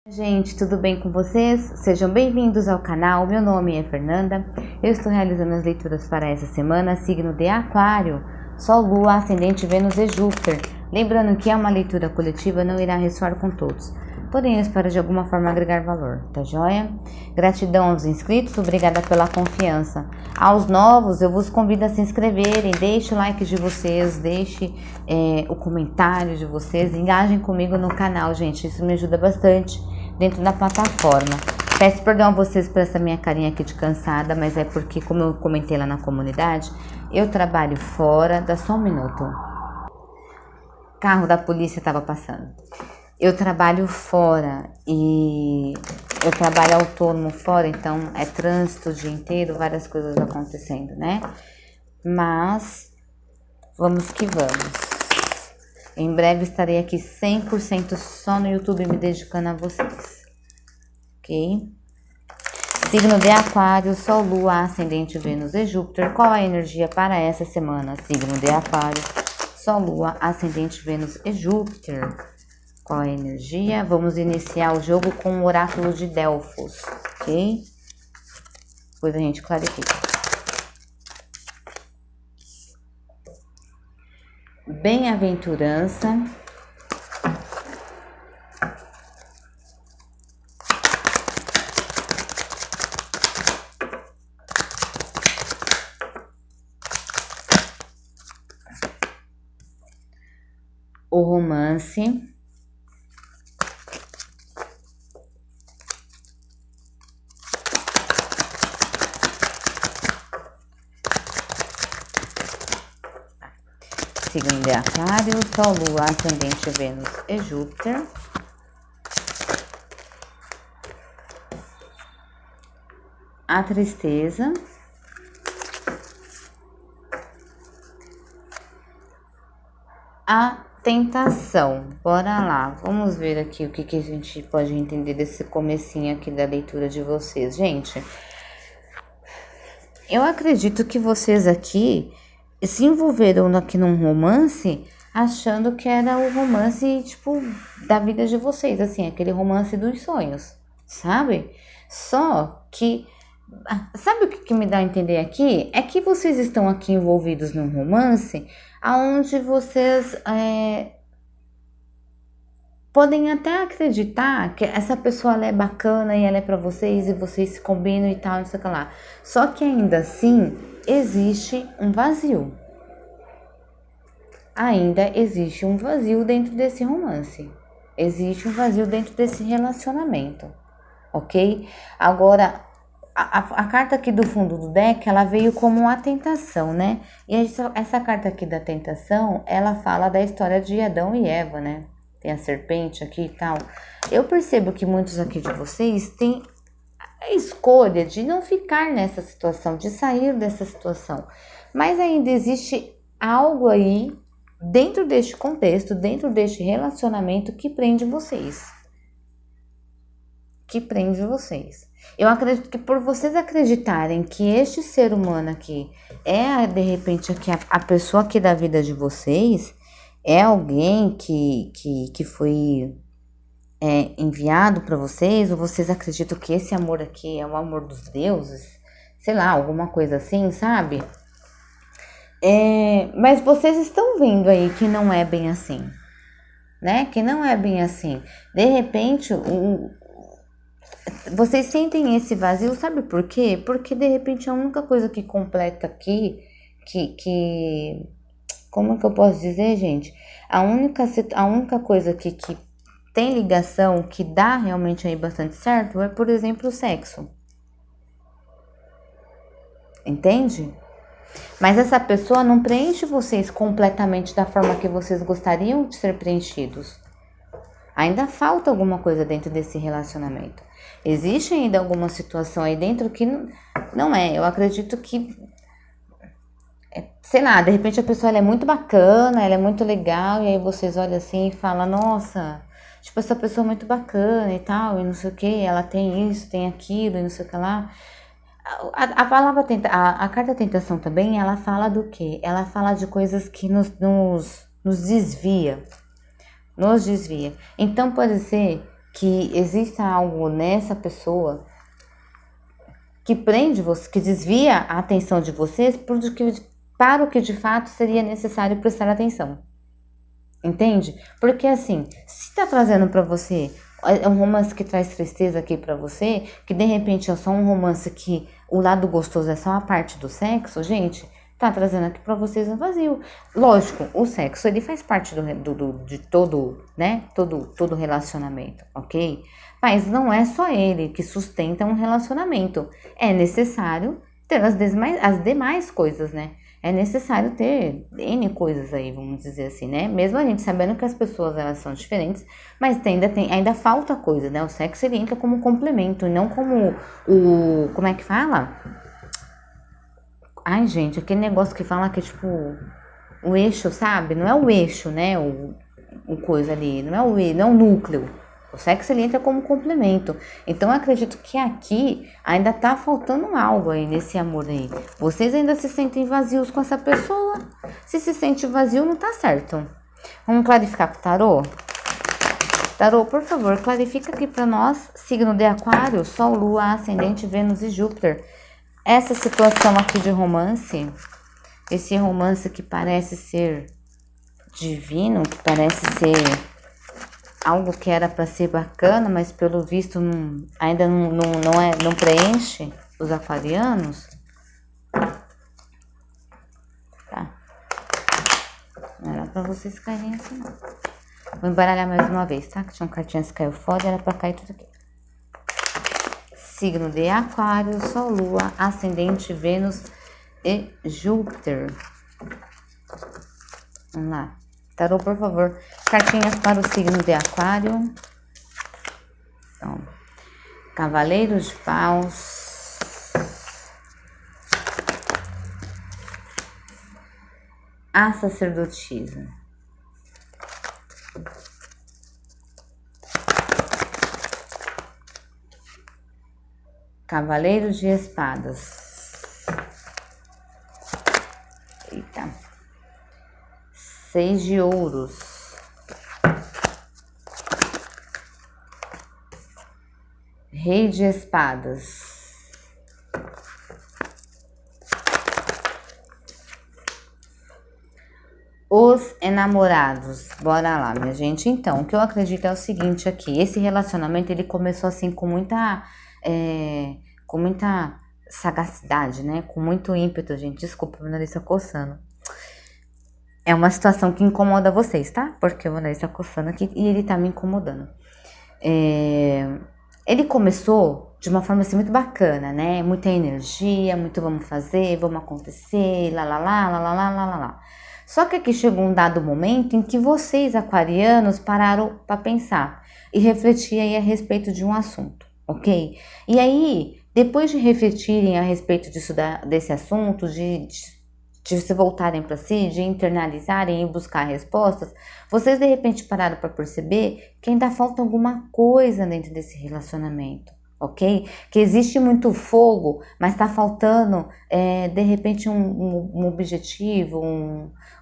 Gente, tudo bem com vocês? Sejam bem-vindos ao canal. Meu nome é Fernanda. Eu estou realizando as leituras para essa semana, signo de Aquário, Sol, Lua, Ascendente, Vênus e Júpiter. Lembrando que é uma leitura coletiva, não irá ressoar com todos, porém eu espero de alguma forma agregar valor, tá joia? Gratidão aos inscritos, obrigada pela confiança. Aos novos, eu vos convido a se inscreverem, deixe o like de vocês, deixe o comentário de vocês, engajem comigo no canal, gente, isso me ajuda bastante dentro da plataforma. Peço perdão a vocês por essa minha carinha aqui de cansada, mas é porque, como eu comentei lá na comunidade, eu trabalho fora. Dá só um minuto. Carro da polícia estava passando. Eu trabalho fora e eu trabalho autônomo fora, então é trânsito o dia inteiro, várias coisas acontecendo, né? Mas vamos que vamos. Em breve estarei aqui 100% só no YouTube me dedicando a vocês, ok? Signo de Aquário, Sol, Lua, Ascendente, Vênus e Júpiter. Qual a energia para essa semana? Signo de Aquário, Sol, Lua, Ascendente, Vênus e Júpiter. Qual a energia? Vamos iniciar o jogo com o oráculo de Delfos, ok? Depois a gente clarifica. Bem-aventurança. O romance. Signo de Aquário, Sol, Lua, Ascendente, Vênus e Júpiter. A tristeza. A tentação. Bora lá, vamos ver aqui o que a gente pode entender desse comecinho aqui da leitura de vocês. Gente, eu acredito que vocês aqui se envolveram aqui num romance achando que era o romance, tipo, da vida de vocês, assim, aquele romance dos sonhos, sabe? Só que, sabe o que me dá a entender aqui? É que vocês estão aqui envolvidos num romance aonde vocês podem até acreditar que essa pessoa ela é bacana e ela é pra vocês e vocês se combinam e tal, não sei o que lá. Só que ainda assim existe um vazio. Ainda existe um vazio dentro desse romance. Existe um vazio dentro desse relacionamento, ok? Agora, a carta aqui do fundo do deck, ela veio como a tentação, né? E essa carta aqui da tentação, ela fala da história de Adão e Eva, né? Tem a serpente aqui e tal. Eu percebo que muitos aqui de vocês têm a escolha de não ficar nessa situação, de sair dessa situação. Mas ainda existe algo aí dentro deste contexto, dentro deste relacionamento que prende vocês. Que prende vocês. Eu acredito que por vocês acreditarem que este ser humano aqui é, de repente, aqui a pessoa aqui da vida de vocês, é alguém que foi enviado para vocês, ou vocês acreditam que esse amor aqui é o amor dos deuses, sei lá, alguma coisa assim, sabe? Mas vocês estão vendo aí que não é bem assim, né? Que não é bem assim. De repente, vocês sentem esse vazio, sabe por quê? Porque de repente a única coisa que completa aqui, como que eu posso dizer, gente? A única coisa que tem ligação, que dá realmente aí bastante certo, é, por exemplo, o sexo. Entende? Mas essa pessoa não preenche vocês completamente da forma que vocês gostariam de ser preenchidos. Ainda falta alguma coisa dentro desse relacionamento. Existe ainda alguma situação aí dentro que não é. Eu acredito que, sei lá, de repente a pessoa ela é muito bacana, ela é muito legal, e aí vocês olham assim e falam, nossa, tipo, essa pessoa é muito bacana e tal, e não sei o que, ela tem isso, tem aquilo, e não sei o que lá. A palavra a carta tentação também, ela fala do quê? Ela fala de coisas que nos desvia. Nos desvia. Então pode ser que exista algo nessa pessoa que prende você, que desvia a atenção de vocês para o que de fato seria necessário prestar atenção. Entende? Porque assim, se tá trazendo pra você um romance que traz tristeza aqui pra você, que de repente é só um romance que o lado gostoso é só a parte do sexo, gente, tá trazendo aqui pra vocês um vazio. Lógico, o sexo ele faz parte de todo, né? Todo relacionamento, ok? Mas não é só ele que sustenta um relacionamento. É necessário ter as demais coisas, né? É necessário ter N coisas aí, vamos dizer assim, né? Mesmo a gente sabendo que as pessoas elas são diferentes, mas ainda falta coisa, né? O sexo ele entra como complemento, e não como como é que fala? Ai, gente, aquele negócio que fala que é tipo o eixo, sabe? Não é o eixo, né? O coisa ali, não é não é o núcleo. O sexo ele entra como complemento. Então eu acredito que aqui ainda tá faltando algo aí nesse amor aí. Vocês ainda se sentem vazios com essa pessoa. Se sente vazio, não tá certo. Vamos clarificar com o tarô? Tarô, por favor, clarifica aqui para nós, signo de Aquário, Sol, Lua, Ascendente, Vênus e Júpiter. Essa situação aqui de romance, esse romance que parece ser divino, que parece ser algo que era para ser bacana, mas pelo visto ainda não preenche os aquarianos. Tá. Não era para vocês caírem assim, não. Vou embaralhar mais uma vez, tá? Que tinha cartinhas que caiu fora, era para cair tudo aqui. Signo de Aquário, Sol, Lua, Ascendente, Vênus e Júpiter. Vamos lá. Tarô, por favor. Cartinhas para o signo de Aquário. Então, Cavaleiro de Paus. A Sacerdotisa. Cavaleiro de Espadas. Eita. 6 de ouros. Rei de espadas. Os enamorados. Bora lá, minha gente. Então, o que eu acredito é o seguinte aqui. Esse relacionamento, ele começou assim com muita sagacidade, né? Com muito ímpeto, gente. Desculpa, meu nariz tá coçando. É uma situação que incomoda vocês, tá? Porque o meu nariz tá coçando aqui e ele tá me incomodando. Ele começou de uma forma assim muito bacana, né? Muita energia, muito vamos fazer, vamos acontecer, lá, lá, lá, lá, lá, lá, lá, lá, lá. Só que aqui chegou um dado momento em que vocês, aquarianos, pararam para pensar e refletir aí a respeito de um assunto, ok? E aí, depois de refletirem a respeito desse assunto, de se voltarem para si, de internalizarem e buscar respostas, vocês de repente pararam para perceber que ainda falta alguma coisa dentro desse relacionamento, ok? Que existe muito fogo, mas está faltando de repente um objetivo,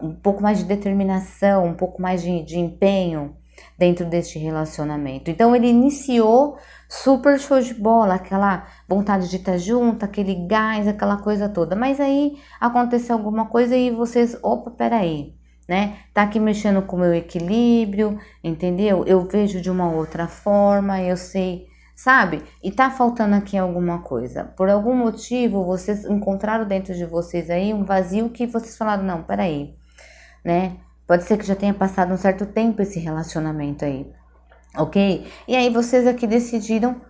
um pouco mais de determinação, um pouco mais de empenho dentro deste relacionamento. Então ele iniciou super show de bola, aquela vontade de estar junto, aquele gás, aquela coisa toda. Mas aí aconteceu alguma coisa e vocês, opa, peraí, né? Tá aqui mexendo com o meu equilíbrio, entendeu? Eu vejo de uma outra forma, eu sei, sabe? E tá faltando aqui alguma coisa. Por algum motivo, vocês encontraram dentro de vocês aí um vazio que vocês falaram, não, peraí, né? Pode ser que já tenha passado um certo tempo esse relacionamento aí, ok? E aí vocês aqui decidiram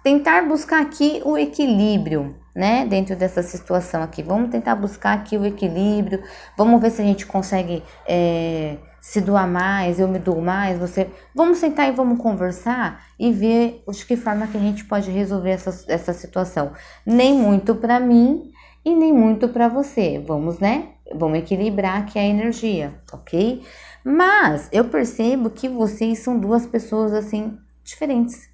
tentar buscar aqui o equilíbrio, né? Dentro dessa situação aqui. Vamos tentar buscar aqui o equilíbrio, vamos ver se a gente consegue se doar mais, eu me dou mais, você... Vamos sentar e vamos conversar e ver de que forma que a gente pode resolver essa situação. Nem muito para mim e nem muito para você. Vamos, né? Vamos equilibrar aqui a energia, ok? Mas eu percebo que vocês são duas pessoas assim diferentes.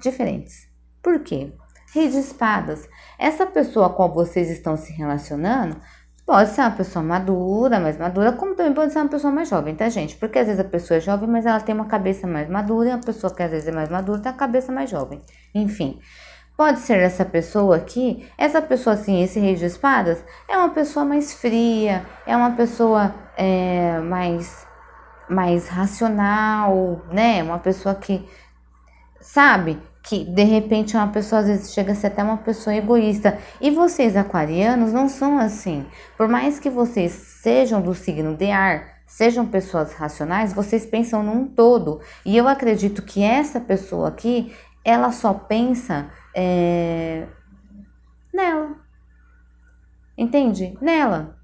Diferentes. Por quê? Rei de espadas. Essa pessoa com a qual vocês estão se relacionando Pode ser uma pessoa madura, mais madura, como também pode ser uma pessoa mais jovem, tá, gente? Porque às vezes a pessoa é jovem, mas ela tem uma cabeça mais madura, e a pessoa que às vezes é mais madura tem a cabeça mais jovem. Enfim, pode ser essa pessoa aqui, essa pessoa assim, esse rei de espadas, é uma pessoa mais fria, é uma pessoa mais racional, né? Uma pessoa que sabe? Que de repente uma pessoa às vezes chega a ser até uma pessoa egoísta. E vocês, aquarianos, não são assim. Por mais que vocês sejam do signo de ar, sejam pessoas racionais, vocês pensam num todo. E eu acredito que essa pessoa aqui, ela só pensa nela. Entende? Nela.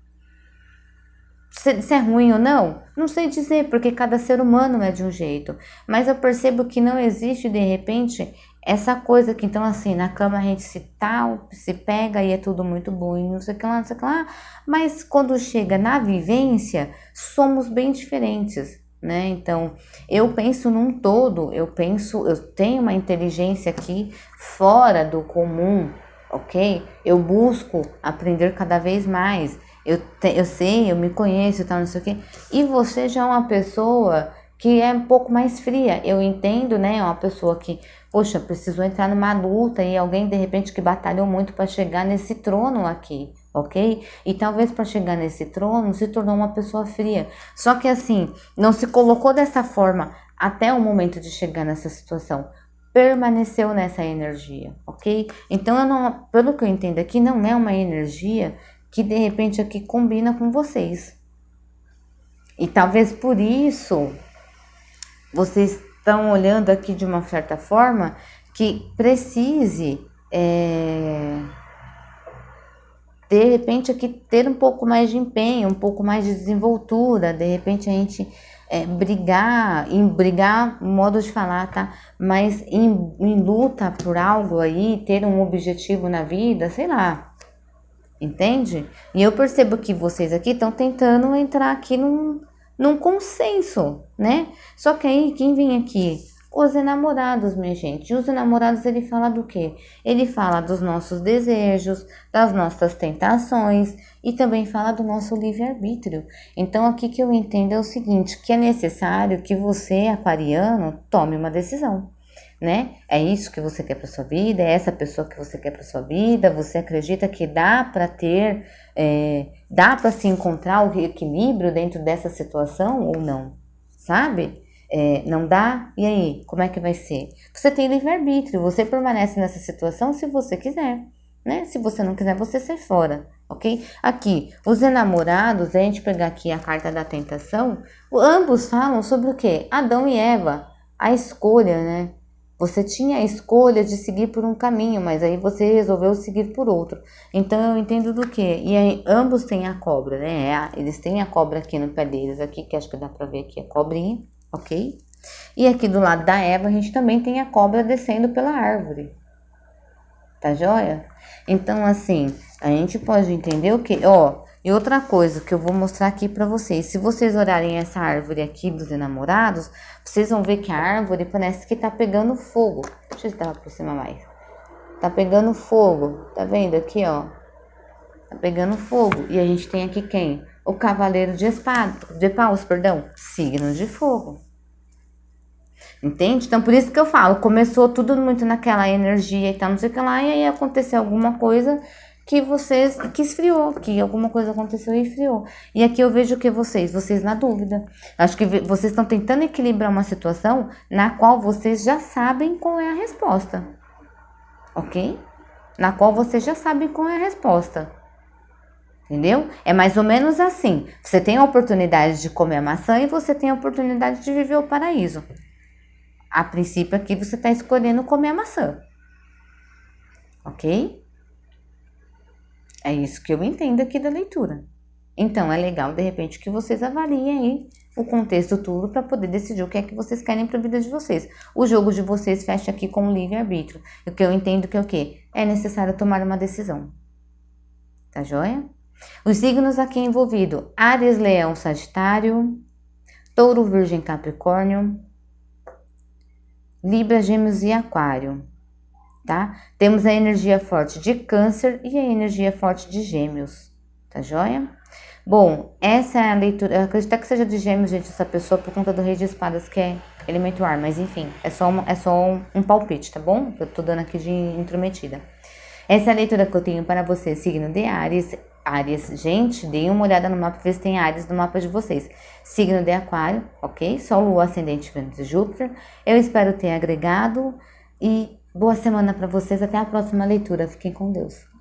Se é ruim ou não, não sei dizer, porque cada ser humano é de um jeito. Mas eu percebo que não existe, de repente, essa coisa que, então, assim, na cama a gente se tal, se pega e é tudo muito bom, e não sei o que lá, não sei o que lá. Mas quando chega na vivência, somos bem diferentes, né? Então, eu penso num todo, eu tenho uma inteligência aqui fora do comum, ok? Eu busco aprender cada vez mais. Eu sei, eu me conheço e tal, não sei o quê. E você já é uma pessoa que é um pouco mais fria. Eu entendo, né? É uma pessoa que, poxa, precisou entrar numa luta e alguém, de repente, que batalhou muito para chegar nesse trono aqui, ok? E talvez para chegar nesse trono se tornou uma pessoa fria. Só que assim, não se colocou dessa forma até o momento de chegar nessa situação. Permaneceu nessa energia, ok? Então, eu não, pelo que eu entendo aqui, não é uma energia que de repente aqui combina com vocês. E talvez por isso vocês estão olhando aqui de uma certa forma que precise de repente aqui ter um pouco mais de empenho, um pouco mais de desenvoltura, de repente a gente brigar, modo de falar, tá? Mas em luta por algo aí, ter um objetivo na vida, sei lá. Entende? E eu percebo que vocês aqui estão tentando entrar aqui num consenso, né? Só que aí, quem vem aqui? Os enamorados, minha gente. E os enamorados, ele fala do quê? Ele fala dos nossos desejos, das nossas tentações e também fala do nosso livre-arbítrio. Então, aqui que eu entendo é o seguinte, que é necessário que você, aquariano, tome uma decisão. Né? É isso que você quer para sua vida, é essa pessoa que você quer para sua vida, você acredita que dá para ter, dá para se encontrar o equilíbrio dentro dessa situação ou não, sabe? Não dá? E aí, como é que vai ser? Você tem livre-arbítrio, você permanece nessa situação se você quiser, né? Se você não quiser, você sai fora, ok? Aqui, os enamorados, a gente pegar aqui a carta da tentação, ambos falam sobre o quê? Adão e Eva, a escolha, né? Você tinha a escolha de seguir por um caminho, mas aí você resolveu seguir por outro. Então eu entendo do quê? E aí ambos têm a cobra, né? Eles têm a cobra aqui no pé deles, aqui, que acho que dá pra ver aqui a cobrinha, ok? E aqui do lado da Eva a gente também tem a cobra descendo pela árvore. Tá joia? Então assim, a gente pode entender o quê? Ó, e outra coisa que eu vou mostrar aqui pra vocês. Se vocês olharem essa árvore aqui dos enamorados, vocês vão ver que a árvore parece que tá pegando fogo. Deixa eu ver se dá pra aproximar mais. Tá pegando fogo. Tá vendo aqui, ó? Tá pegando fogo. E a gente tem aqui quem? O cavaleiro de paus, perdão. Signo de fogo. Entende? Então, por isso que eu falo, começou tudo muito naquela energia e tal, não sei o que lá, e aí aconteceu alguma coisa que esfriou, que alguma coisa aconteceu e esfriou. E aqui eu vejo que vocês na dúvida. Acho que vocês estão tentando equilibrar uma situação na qual vocês já sabem qual é a resposta. Ok? Na qual vocês já sabem qual é a resposta. Entendeu? É mais ou menos assim. Você tem a oportunidade de comer a maçã e você tem a oportunidade de viver o paraíso. A princípio aqui você está escolhendo comer a maçã. Ok? É isso que eu entendo aqui da leitura. Então, é legal, de repente, que vocês avaliem aí o contexto tudo para poder decidir o que é que vocês querem para a vida de vocês. O jogo de vocês fecha aqui com o livre-arbítrio. O que eu entendo que é o quê? É necessário tomar uma decisão. Tá joia? Os signos aqui envolvidos: Áries, Leão, Sagitário, Touro, Virgem, Capricórnio, Libra, Gêmeos e Aquário. Tá? Temos a energia forte de Câncer e a energia forte de Gêmeos, tá joia? Bom, essa é a leitura, eu acredito que seja de Gêmeos, gente, essa pessoa, por conta do Rei de Espadas, que é elemento ar, mas enfim, é só um palpite, tá bom? Eu tô dando aqui de intrometida. Essa é a leitura que eu tenho para você, signo de Áries. Áries, gente, deem uma olhada no mapa, ver se tem Áries no mapa de vocês. Signo de Aquário, ok? Sol, Lua, Ascendente, Vênus e Júpiter. Eu espero ter agregado e boa semana para vocês. Até a próxima leitura. Fiquem com Deus.